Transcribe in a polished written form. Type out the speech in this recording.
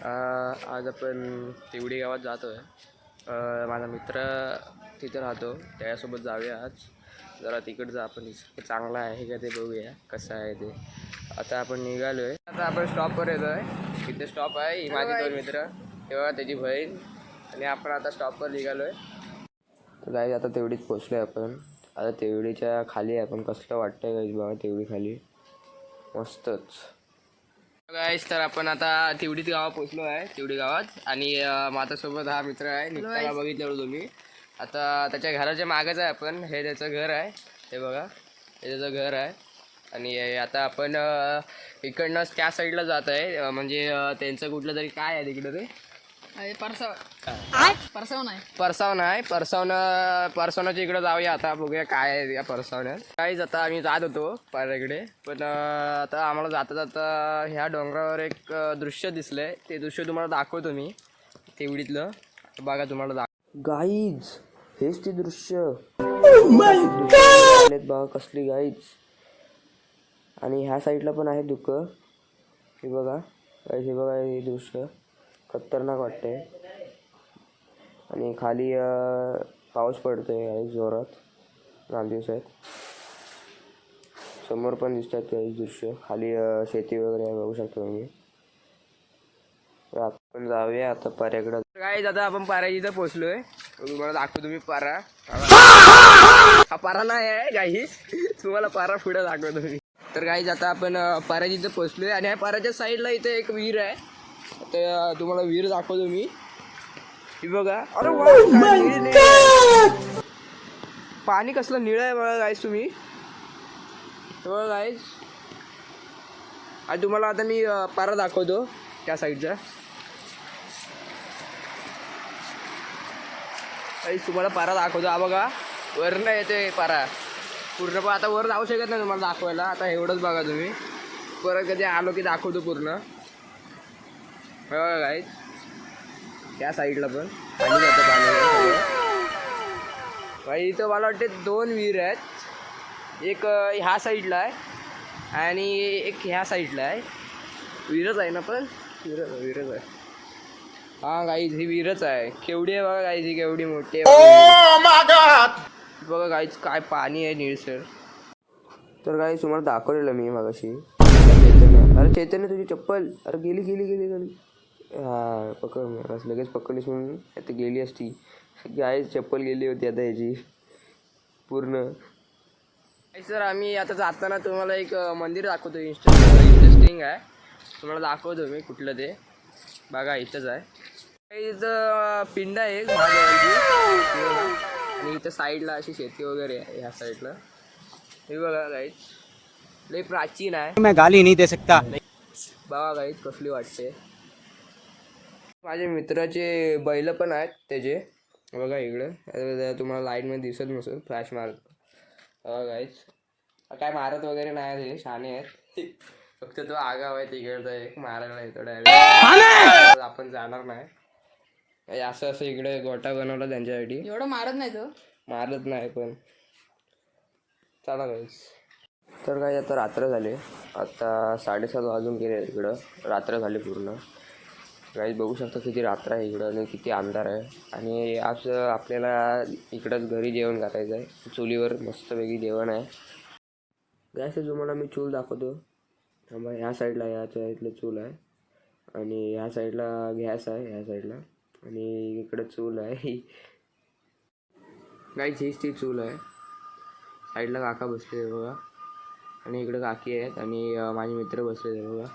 आज आपण तिवडी गावात जातो आहे. माझा मित्र तिथं राहतो, त्याच्यासोबत जाऊया आज. जरा तिकडचं आपण चांगला आहे का ते बघूया कसं आहे ते. आता आपण निघालो आहे. आता आपण स्टॉपवर येतो आहे. तिथे स्टॉप आहे, ही माझे दोन मित्र, तेव्हा त्याची बहीण, आणि आपण आता स्टॉपवर निघालो आहे. गाईज आता तेवढीच पोचलो आहे आपण. आता तेवढीच्या खाली आपण कसलं वाटतंय गाईज बघा, तेवढी खाली मस्तच गाईस. तर आपण आता तिवडीत गावात पोचलो आहे, तिवडी गावात. आणि माझ्यासोबत हा मित्र आहे, निघताना बघितलं तुम्ही. आता त्याच्या घराच्या मागच आहे आपण, हे त्याचं घर आहे, हे बघा हे त्याचं घर आहे. आणि आता आपण इकडनं त्या साईडला जात आहे, म्हणजे त्यांचं कुठलं तरी काय आहे तिकडं ते परसावनाच्या इकडे जाऊया. आता बघूया काय आहे या परसावण्यात. काहीच आता आम्ही जात होतो पाऱ्याकडे, पण आता आम्हाला जाता जाता ह्या डोंगरावर एक दृश्य दिसलंय. ते दृश्य तुम्हाला दाखवतो मी, तेवढीतलं बघा तुम्हाला गाईज. हेच ते दृश्य बघा, कसली गाईज. आणि ह्या साईडला पण आहे दुःख, हे बघा गाईज, हे बघा हे दृश्य खतरनाक वाटते. आणि खाली पाऊस पडतोय आहे जोरात, दिवस आहेत. समोर पण दिसत आहेत काही दृश्य, खाली शेती वगैरे आहे, बघू शकतो तुम्ही. आपण जाऊया आता पाऱ्याकडं. काय आता आपण पाऱ्या इथं पोचलोय, तुम्हाला दाखवतो तुम्ही पारा. हा पारा नाही आहे काही, तुम्हाला पारा पुढे दाखवतो मी. तर काही आता आपण पाऱ्याच्या इथं पोचलोय, आणि ह्या पाऱ्याच्या साईडला इथे एक विहीर आहे. तर तुम्हाला विहीर दाखवतो मी, ही बघा. अरे पाणी कसलं निळं आहे बघा गाईस तुम्ही, बघा गाईस. आणि तुम्हाला आता मी पारा दाखवतो त्या साईडचा. तुम्हाला पारा दाखवतो, हा बघा वरनं येते पारा पूर्ण. पण आता वर जाऊ शकत नाही तुम्हाला दाखवायला, आता एवढंच बघा तुम्ही. परत कधी आलो की दाखवतो पूर्ण. बघा गाईस, त्या साईडला पण पाणी जातं पाणी भाई. इथं मला वाटते 2 विहीर आहेत, एक ह्या साईडला आहे आणि एक ह्या साईडला आहे. विहीरच आहे ना, पण विहीरच आहे. हा गाईज, ही विहीरच आहे. केवढी आहे बघा गाईज, ही केवढी मोठी आहे बघा गाईज. काय पाणी आहे निळसर. तर गाईज तुम्हाला दाखवलेलं मी मगाशी चैतन्य. अरे चैतन्य, तुझी चप्पल अरे गेली गेली गेली गेली. हा पकड, लगेच पकडलीस म्हणून आता गेली असती. गाईज चप्पल गेली होती आता ह्याची पूर्ण. सर आम्ही आता जाताना तुम्हाला एक मंदिर दाखवतो, इंटरेस्टिंग आहे. तुम्हाला दाखवतो मी कुठलं ते, बघा इथंच आहे. इथं पिंड आहे महादेवाची, आणि इथं साईडला अशी शेती वगैरे आहे ह्या साईडला. हे बघा गाईज, लई प्राचीन आहे. मैं गाली नहीं दे सकता. बघा गाईज कसली वाटते. माझ्या मित्राचे बैल पण आहेत त्याचे, बघा इकडं. तुम्हाला लाईटमध्ये दिसत नसेल, फ्लॅश मारत. बघा गाईज, काय मारत वगैरे नाही, ते शाणे आहेत. फक्त तो आगाव आहे तिकडचा एक, मारायला येतो डायरेक्ट. आपण जाणार नाही. असं असं इकडे गोटा बनवला त्यांच्यासाठी. एवढं मारत नाही तो, मारत नाही पण चला गाईज. तर काय आता रात्र झाले, आता 7:30 वाजून गेले इकडं, रात्र झाली पूर्ण. गाईज बघू शकता किती रात्र आहे इकडं आणि किती अंधार आहे. आणि आज आपल्याला इकडंच घरी जेवण करायचं आहे, चुलीवर मस्तपैकी जेवण आहे. गॅस तुम्हाला मी चूल दाखवतो. ह्या साईडला ह्या साईडला चूल आहे, आणि ह्या साईडला गॅस आहे ह्या साईडला, आणि इकडं चूल आहे. गाईज हीच ती चूल आहे. साईडला काका बसले बघा, आणि इकडं काकी आहेत, आणि माझे मित्र बसले बघा.